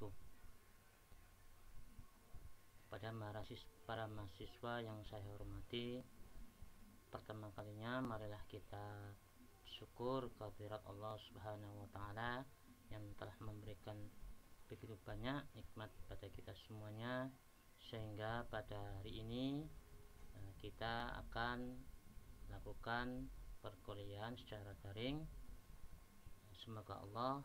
Assalamualaikum. Pada para mahasiswa yang saya hormati, pertama kalinya marilah kita syukur kehadirat Allah Subhanahu wa taala yang telah memberikan begitu banyak nikmat pada kita semuanya, sehingga pada hari ini kita akan melakukan perkuliahan secara daring. Semoga Allah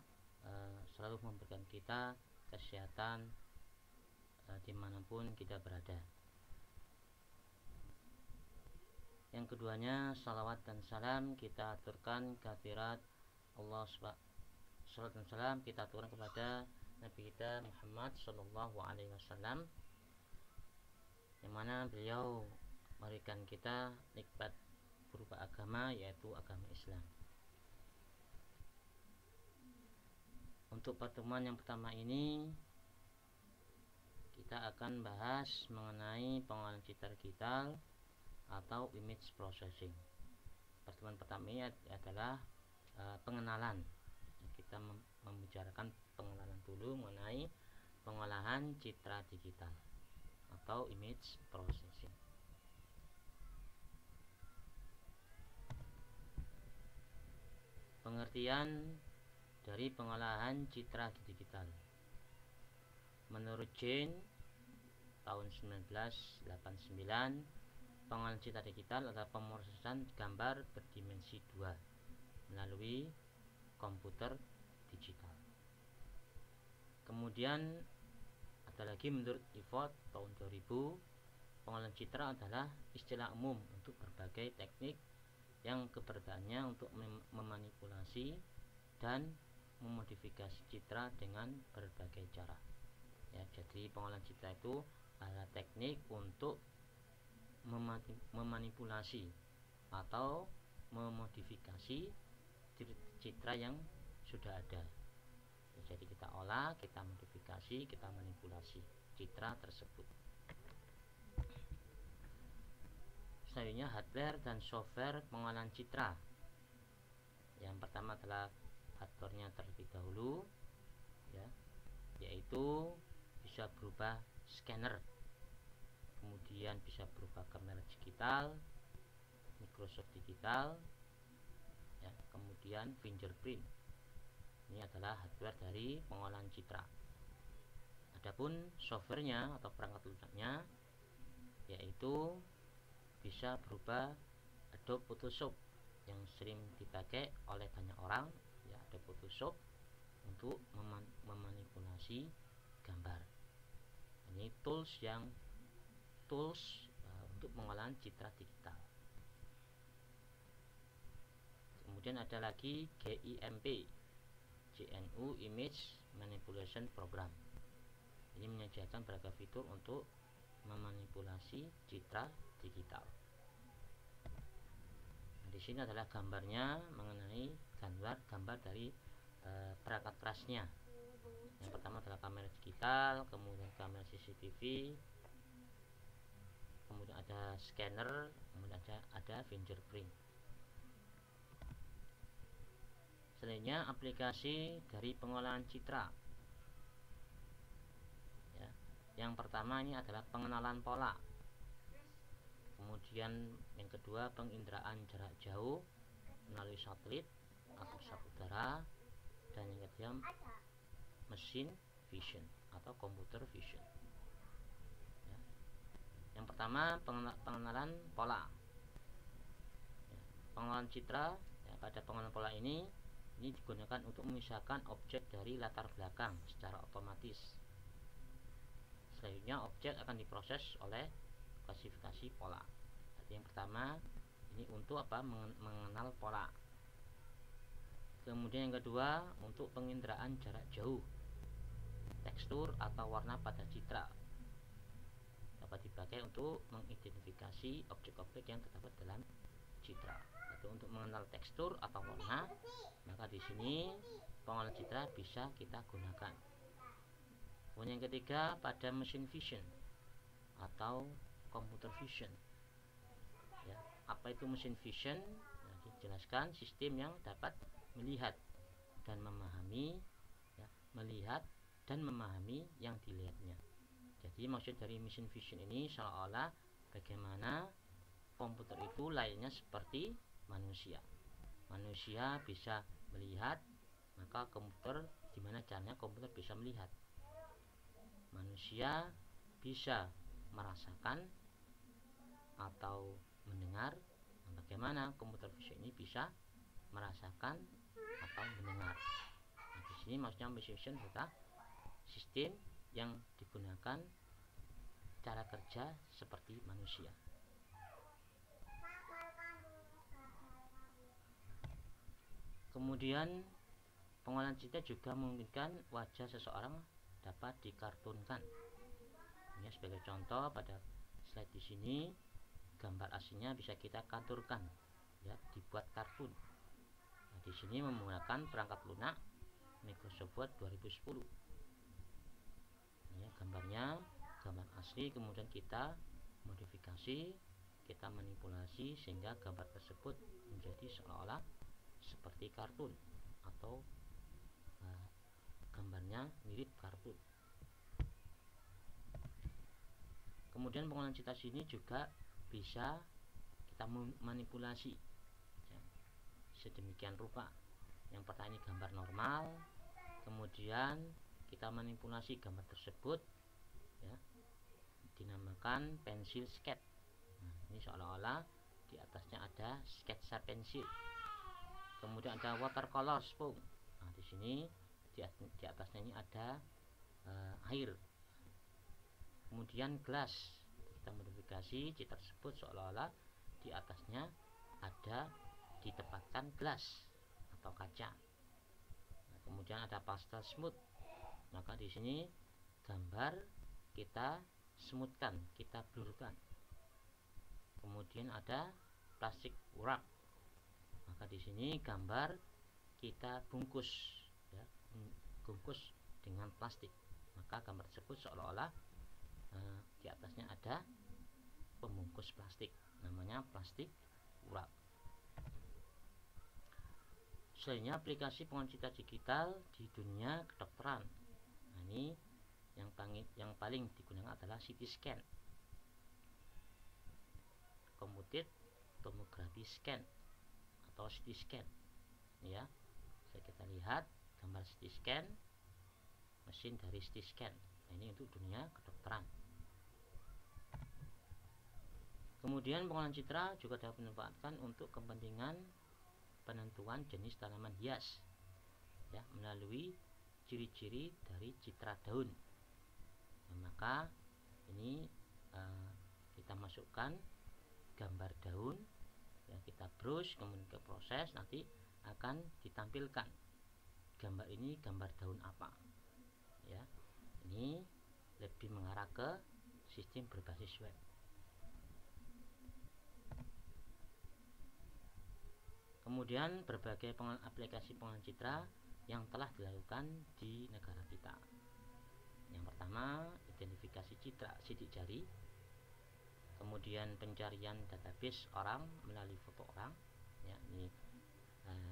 selalu memberikan kita kesehatan dimanapun kita berada. Yang keduanya, salawat dan salam kita aturkan kehadirat Allah salawat dan salam kita aturkan kepada Nabi kita Muhammad Sallallahu Alaihi Wasallam, yang mana beliau memberikan kita nikmat berupa agama, yaitu agama Islam. Untuk pertemuan yang pertama ini kita akan bahas mengenai pengolahan citra digital atau image processing. Pertemuan pertama ini adalah pengenalan. Kita membicarakan pengenalan dulu mengenai pengolahan citra digital atau image processing. Pengertian dari pengolahan citra digital. Menurut Jane tahun 1989, pengolahan citra digital adalah pemrosesan gambar berdimensi 2 melalui komputer digital. Kemudian ada lagi menurut Evott tahun 2000, pengolahan citra adalah istilah umum untuk berbagai teknik yang keberadaannya untuk memanipulasi dan memodifikasi citra dengan berbagai cara. Ya, jadi pengolahan citra itu adalah teknik untuk memanipulasi atau memodifikasi citra yang sudah ada. Jadi kita olah, kita modifikasi, kita manipulasi citra tersebut. Selanjutnya, hardware dan software pengolahan citra. Yang pertama adalah hardware-nya terlebih dahulu, ya, yaitu bisa berupa scanner, kemudian bisa berupa kamera digital, Microsoft Digital, ya, kemudian fingerprint. Ini adalah hardware dari pengolahan citra. Adapun softwarenya atau perangkat lunaknya yaitu bisa berupa Adobe Photoshop yang sering dipakai oleh banyak orang, ya, Adobe Photoshop untuk memanipulasi gambar. Ini tools untuk pengolahan citra digital. Kemudian ada lagi GNU Image Manipulation Program. Ini menyediakan beragam fitur untuk memanipulasi citra digital. Nah, di sini adalah gambarnya mengenai gambar dari perangkat kerasnya. Yang pertama adalah kamera digital, kemudian kamera CCTV, kemudian ada scanner, kemudian ada fingerprint. Selanjutnya, aplikasi dari pengolahan citra. Ya, yang pertama ini adalah pengenalan pola. Kemudian yang kedua, penginderaan jarak jauh melalui satelit atau sat udara, dan yang ketiga machine vision atau computer vision. Ya. Yang pertama, pengenalan pola. Ya, pengolahan citra, ya, pada pengolahan pola ini digunakan untuk memisahkan objek dari latar belakang secara otomatis. Selanjutnya, objek akan diproses oleh klasifikasi pola. Jadi yang pertama ini untuk mengenal pola. Kemudian yang kedua, untuk penginderaan jarak jauh, tekstur atau warna pada citra dapat dipakai untuk mengidentifikasi objek-objek yang terdapat dalam citra. Jadi untuk mengenal tekstur atau warna, maka di sini pengolahan citra bisa kita gunakan. Kemudian yang ketiga, pada machine vision atau computer vision. Ya, apa itu machine vision? Nah, dijelaskan sistem yang dapat melihat dan memahami, ya, melihat dan memahami yang dilihatnya. Jadi maksud dari machine vision ini seolah-olah bagaimana komputer itu layaknya seperti manusia. Manusia bisa melihat, maka komputer, gimana caranya komputer bisa melihat. Manusia bisa merasakan atau mendengar, bagaimana komputer vision ini bisa merasakan atau mendengar. Nah, di sini maksudnya machine vision adalah sistem yang digunakan cara kerja seperti manusia. Kemudian pengolahan citra juga memungkinkan wajah seseorang dapat dikartunkan. Ini sebagai contoh pada slide di sini, gambar aslinya bisa kita kartunkan, ya, dibuat kartun. Nah, di sini menggunakan perangkat lunak Microsoft Word 2010. Ya, gambarnya gambar asli, kemudian kita modifikasi, kita manipulasi sehingga gambar tersebut menjadi seolah-olah seperti kartun atau gambarnya mirip kartun. Kemudian pengolahan citra sini juga bisa kita manipulasi, ya, sedemikian rupa. Yang pertama ini gambar normal, kemudian kita manipulasi gambar tersebut, ya, dinamakan pensil sketch. Nah, ini seolah-olah di atasnya ada sketsa pensil. Kemudian ada watercolor sponge. Nah, di sini di atasnya ini ada air. Kemudian glass, kita modifikasi citra tersebut seolah-olah di atasnya ada ditempatkan gelas atau kaca. Nah, kemudian ada pastel smooth, maka di sini gambar kita smoothkan, kita blurkan. Kemudian ada plastic wrap, maka di sini gambar kita bungkus, ya, bungkus dengan plastik, maka gambar tersebut seolah-olah di atasnya ada pembungkus plastik, namanya plastik wrap. Selanjutnya aplikasi pengolahan citra digital di dunia kedokteran. Nah, ini yang paling digunakan adalah CT scan, computed tomography scan atau CT scan. Ya, bisa kita lihat gambar CT scan, mesin dari CT scan. Nah, ini untuk dunia kedokteran. Kemudian pengolahan citra juga dapat dimanfaatkan untuk kepentingan penentuan jenis tanaman hias, ya, melalui ciri-ciri dari citra daun. Nah, maka ini kita masukkan gambar daun, ya, kita brush, kemudian ke proses, nanti akan ditampilkan gambar ini gambar daun apa, ya. Ini lebih mengarah ke sistem berbasis web. Kemudian berbagai aplikasi pengolahan citra yang telah dilakukan di negara kita. Yang pertama, identifikasi citra sidik jari. Kemudian pencarian database orang melalui foto orang. Ya, ini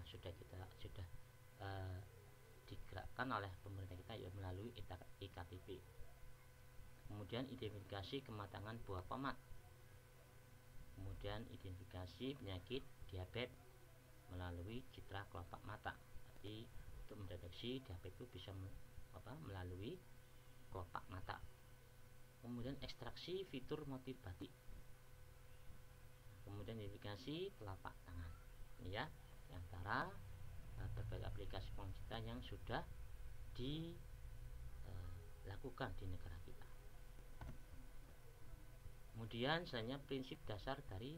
sudah digerakkan oleh pemerintah kita, ya, melalui iktp. Kemudian identifikasi kematangan buah tomat. Kemudian identifikasi penyakit diabetes melalui citra kelopak mata. Jadi untuk mendeteksi diabetes itu bisa melalui kelopak mata. Kemudian ekstraksi fitur motif batik. Kemudian identifikasi telapak tangan. Ini, ya, antara berbagai aplikasi pengolahan citra yang sudah dilakukan di negara kita. Kemudian selanjutnya prinsip dasar dari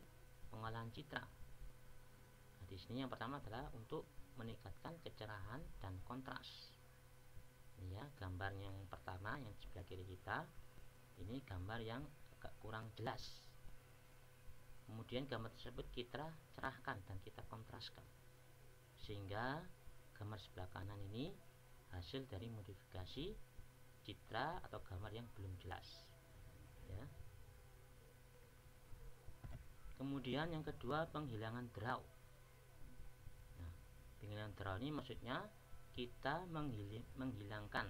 pengolahan citra. Di sini yang pertama adalah untuk meningkatkan kecerahan dan kontras. Ini, ya, gambar yang pertama yang sebelah kiri kita, ini gambar yang agak kurang jelas. Kemudian gambar tersebut kita cerahkan dan kita kontraskan, sehingga gambar sebelah kanan ini hasil dari modifikasi citra atau gambar yang belum jelas, ya. Kemudian yang kedua, penghilangan draw. Penghilangan draw ini maksudnya kita menghilangkan